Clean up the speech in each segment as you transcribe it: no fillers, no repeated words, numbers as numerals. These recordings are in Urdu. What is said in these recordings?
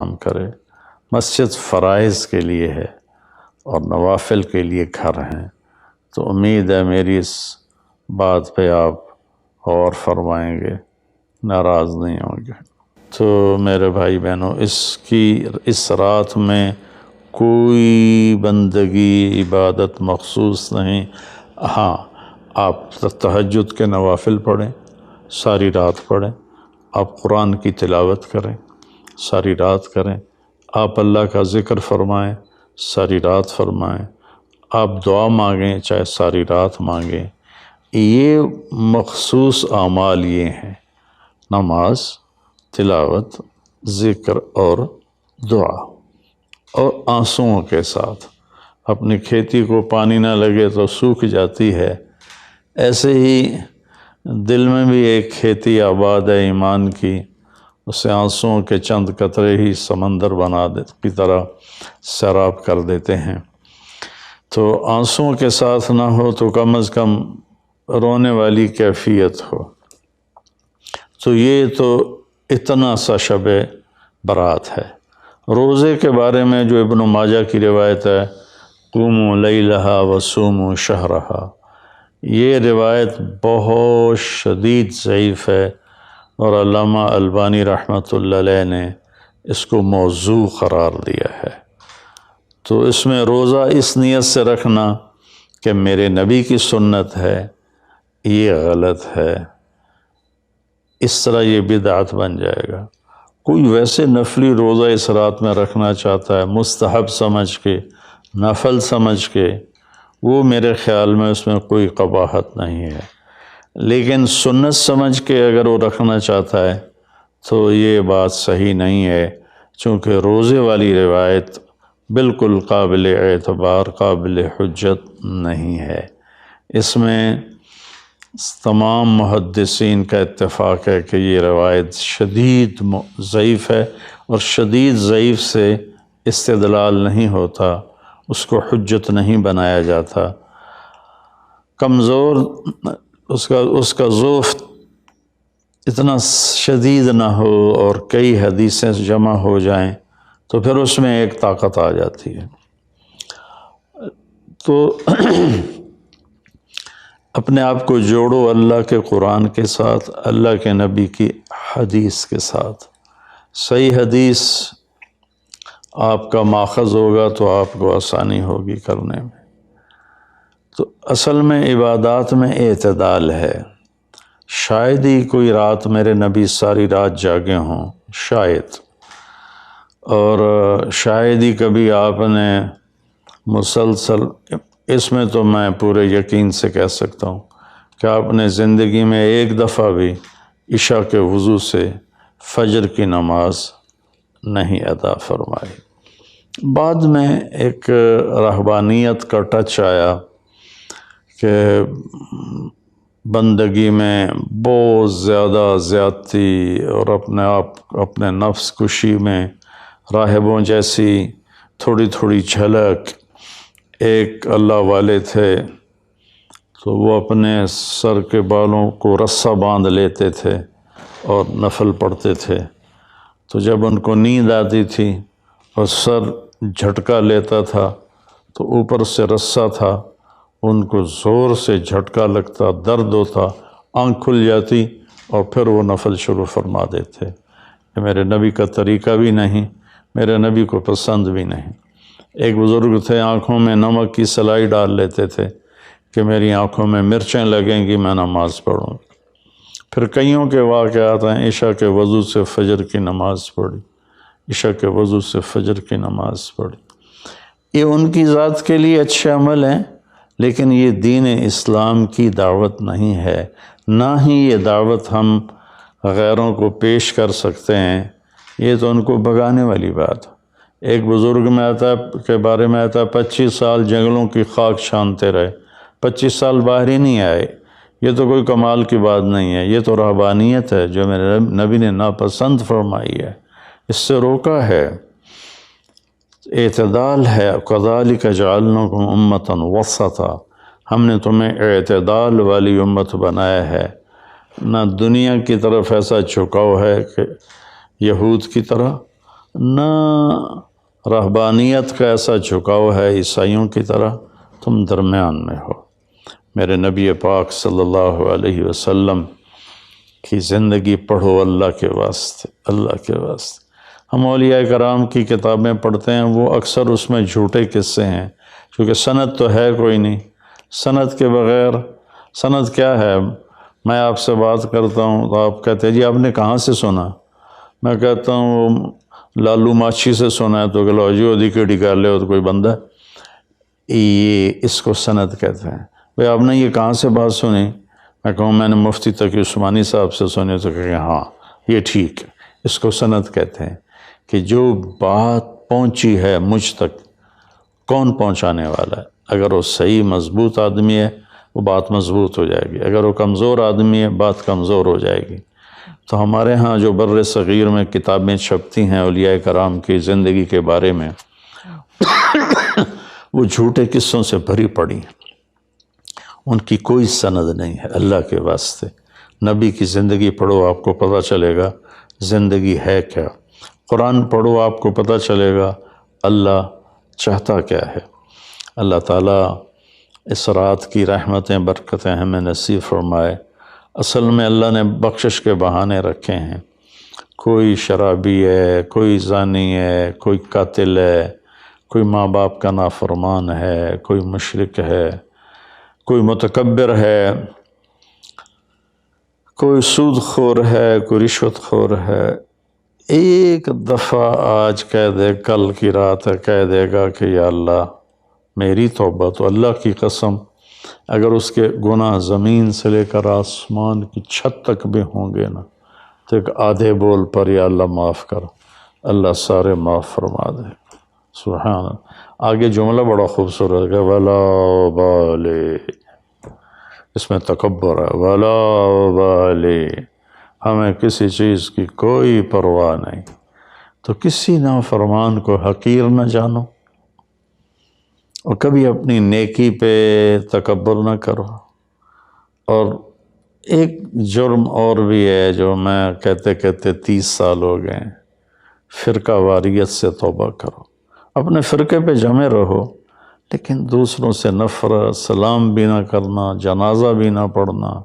کام کرے۔ مسجد فرائض کے لیے ہے اور نوافل کے لیے گھر ہیں، تو امید ہے میری اس بات پہ آپ غور فرمائیں گے، ناراض نہیں ہوں گے۔ تو میرے بھائی بہنوں، اس رات میں کوئی بندگی عبادت مخصوص نہیں۔ ہاں، آپ تہجد کے نوافل پڑھیں، ساری رات پڑھیں، آپ قرآن کی تلاوت کریں، ساری رات کریں، آپ اللہ کا ذکر فرمائیں، ساری رات فرمائیں، آپ دعا مانگیں، چاہے ساری رات مانگیں۔ یہ مخصوص اعمال یہ ہیں: نماز، تلاوت، ذکر اور دعا، اور آنسوؤں کے ساتھ۔ اپنی کھیتی کو پانی نہ لگے تو سوکھ جاتی ہے، ایسے ہی دل میں بھی ایک کھیتی آباد ہے ایمان کی، اسے آنسوؤں کے چند قطرے ہی سمندر کی طرح سیراب کر دیتے ہیں۔ تو آنسوؤں کے ساتھ نہ ہو تو کم از کم رونے والی کیفیت ہو۔ تو یہ تو اتنا سا شب برات ہے۔ روزے کے بارے میں جو ابن ماجہ کی روایت ہے، قوموا لیلہا وصوموا شہرہا، یہ روایت بہت شدید ضعیف ہے، اور علامہ البانی رحمۃ اللہ علیہ نے اس کو موضوع قرار دیا ہے۔ تو اس میں روزہ اس نیت سے رکھنا کہ میرے نبی کی سنت ہے، یہ غلط ہے، اس طرح یہ بدعت بن جائے گا۔ کوئی ویسے نفلی روزہ اس رات میں رکھنا چاہتا ہے مستحب سمجھ کے، نفل سمجھ کے، وہ میرے خیال میں اس میں کوئی قباحت نہیں ہے، لیکن سنت سمجھ کے اگر وہ رکھنا چاہتا ہے تو یہ بات صحیح نہیں ہے، چونکہ روزے والی روایت بالکل قابل اعتبار، قابل حجت نہیں ہے۔ اس میں تمام محدثین کا اتفاق ہے کہ یہ روایت شدید ضعیف ہے، اور شدید ضعیف سے استدلال نہیں ہوتا، اس کو حجت نہیں بنایا جاتا۔ کمزور اس کا ضعف اتنا شدید نہ ہو اور کئی حدیثیں جمع ہو جائیں تو پھر اس میں ایک طاقت آ جاتی ہے۔ تو اپنے آپ کو جوڑو اللہ کے قرآن کے ساتھ، اللہ کے نبی کی حدیث کے ساتھ۔ صحیح حدیث آپ کا ماخذ ہوگا تو آپ کو آسانی ہوگی کرنے میں۔ تو اصل میں عبادات میں اعتدال ہے۔ شاید ہی کوئی رات میرے نبی ساری رات جاگے ہوں، شاید، اور شاید ہی کبھی آپ نے مسلسل، اس میں تو میں پورے یقین سے کہہ سکتا ہوں کہ آپ نے زندگی میں ایک دفعہ بھی عشاء کے وضو سے فجر کی نماز نہیں ادا فرمائی۔ بعد میں ایک رہبانیت کا ٹچ آیا کہ بندگی میں بہت زیادہ زیادتی اور اپنے نفس کشی میں راہبوں جیسی تھوڑی تھوڑی جھلک۔ ایک اللہ والے تھے تو وہ اپنے سر کے بالوں کو رسہ باندھ لیتے تھے اور نفل پڑھتے تھے، تو جب ان کو نیند آتی تھی اور سر جھٹکا لیتا تھا تو اوپر سے رسہ تھا، ان کو زور سے جھٹکا لگتا، درد ہوتا، آنکھ کھل جاتی اور پھر وہ نفل شروع فرما دیتے۔ یہ میرے نبی کا طریقہ بھی نہیں، میرے نبی کو پسند بھی نہیں۔ ایک بزرگ تھے، آنکھوں میں نمک کی سلائی ڈال لیتے تھے کہ میری آنکھوں میں مرچیں لگیں گی میں نماز پڑھوں۔ پھر کئیوں کے واقعات ہیں، عشاء کے وضو سے فجر کی نماز پڑھی، عشاء کے وضو سے فجر کی نماز پڑھی۔ یہ ان کی ذات کے لیے اچھے عمل ہیں، لیکن یہ دین اسلام کی دعوت نہیں ہے، نہ ہی یہ دعوت ہم غیروں کو پیش کر سکتے ہیں، یہ تو ان کو بھگانے والی بات ہے۔ ایک بزرگ میں آتا ہے کے بارے میں آتا ہے 25 سال جنگلوں کی خاک چھانتے رہے، 25 سال باہر ہی نہیں آئے۔ یہ تو کوئی کمال کی بات نہیں ہے، یہ تو رہبانیت ہے جو میرے نبی نے ناپسند فرمائی ہے، اس سے روکا ہے۔ اعتدال ہے، کذالک جعلناکم امۃ وسطا، ہم نے تمہیں اعتدال والی امت بنایا ہے، نہ دنیا کی طرف ایسا جھکاؤ ہے کہ یہود کی طرح، نہ رہبانیت کا ایسا جھکاؤ ہے عیسائیوں کی طرح، تم درمیان میں ہو۔ میرے نبی پاک صلی اللہ علیہ وسلم کی زندگی پڑھو اللہ کے واسطے، اللہ کے واسطے۔ ہم اولیاء کرام کی کتابیں پڑھتے ہیں، وہ اکثر اس میں جھوٹے قصے ہیں، کیونکہ سند تو ہے کوئی نہیں۔ سند کے بغیر، سند کیا ہے؟ میں آپ سے بات کرتا ہوں تو آپ کہتے ہیں جی آپ نے کہاں سے سنا؟ میں کہتا ہوں لالو ماچھی سے سنا ہے، تو کہ لو جی ودی کیڑی کر لے، تو کوئی بندہ یہ اس کو سند کہتے ہیں۔ بھئی آپ نے یہ کہاں سے بات سنی؟ میں کہوں میں نے مفتی تقی عثمانی صاحب سے سنی، تو کہ ہاں یہ ٹھیک ہے، اس کو سند کہتے ہیں کہ جو بات پہنچی ہے مجھ تک، کون پہنچانے والا ہے؟ اگر وہ صحیح مضبوط آدمی ہے وہ بات مضبوط ہو جائے گی، اگر وہ کمزور آدمی ہے بات کمزور ہو جائے گی۔ تو ہمارے ہاں جو بر صغیر میں کتابیں چھپتی ہیں اولیاء کرام کی زندگی کے بارے میں، وہ جھوٹے قصوں سے بھری پڑی ہیں، ان کی کوئی سند نہیں ہے۔ اللہ کے واسطے نبی کی زندگی پڑھو، آپ کو پتہ چلے گا زندگی ہے کیا۔ قرآن پڑھو، آپ کو پتہ چلے گا اللہ چاہتا کیا ہے۔ اللہ تعالیٰ اس رات کی رحمتیں برکتیں ہمیں نصیب فرمائے۔ اصل میں اللہ نے بخشش کے بہانے رکھے ہیں۔ کوئی شرابی ہے، کوئی زانی ہے، کوئی قاتل ہے، کوئی ماں باپ کا نافرمان ہے، کوئی مشرک ہے، کوئی متکبر ہے، کوئی سود خور ہے، کوئی رشوت خور ہے۔ ایک دفعہ آج کہہ دے، کل کی رات ہے کہہ دے گا کہ یا اللہ میری توبہ، تو اللہ کی قسم اگر اس کے گناہ زمین سے لے کر آسمان کی چھت تک بھی ہوں گے نا، تو ایک آدھے بول پر یا اللہ معاف کر، اللہ سارے معاف فرما دے۔ سبحان اللہ۔ آگے جملہ بڑا خوبصورت ہے، وَلَا وَبَالِ، اس میں تکبر ہے، وَلَا وَبَالِ، ہمیں کسی چیز کی کوئی پرواہ نہیں۔ تو کسی نافرمان کو حقیر نہ جانو، اور کبھی اپنی نیکی پہ تکبر نہ کرو۔ اور ایک جرم اور بھی ہے جو میں کہتے کہتے 30 سال ہو گئے، فرقہ واریت سے توبہ کرو۔ اپنے فرقے پہ جمے رہو، لیکن دوسروں سے نفرت، سلام بھی نہ کرنا، جنازہ بھی نہ پڑھنا،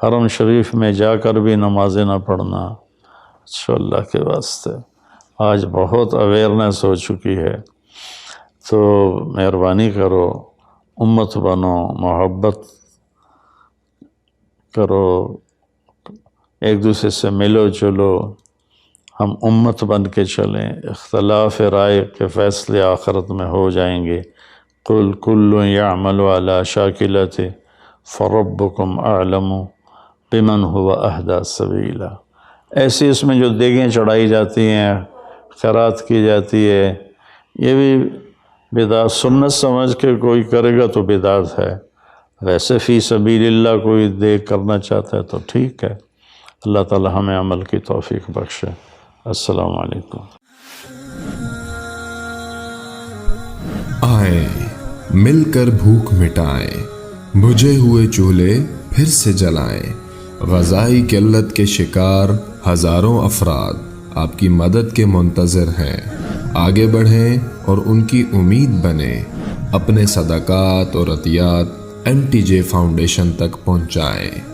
حرم شریف میں جا کر بھی نمازیں نہ پڑھنا۔ اچھا اللہ کے واسطے آج بہت اویئرنیس ہو چکی ہے، تو مہربانی کرو، امت بنو، محبت کرو، ایک دوسرے سے ملو جلو، ہم امت بن کے چلیں۔ اختلاف رائے کے فیصلے آخرت میں ہو جائیں گے۔ قُلْ كُلٌّ يَعْمَلُ عَلَى شَاكِلَتِهِ فَرَبُّكُمْ أَعْلَمُ بِمَنْ هُوَ أَهْدَىٰ سَبِيلًا۔ ایسی اس میں جو دیگیں چڑھائی جاتی ہیں، خیرات کی جاتی ہے، یہ بھی بدعت، سنت سمجھ کے کوئی کرے گا تو بدعت ہے، ویسے فی سبیل اللہ کوئی دیگ کرنا چاہتا ہے تو ٹھیک ہے۔ اللہ تعالی ہمیں عمل کی توفیق بخشے۔ السلام علیکم۔ آئیں مل کر بھوک مٹائیں، بجھے ہوئے چولہے پھر سے جلائیں۔ غذائی قلت کے شکار ہزاروں افراد آپ کی مدد کے منتظر ہیں۔ آگے بڑھیں اور ان کی امید بنیں۔ اپنے صدقات اور عطیات MTJ فاؤنڈیشن تک پہنچائیں۔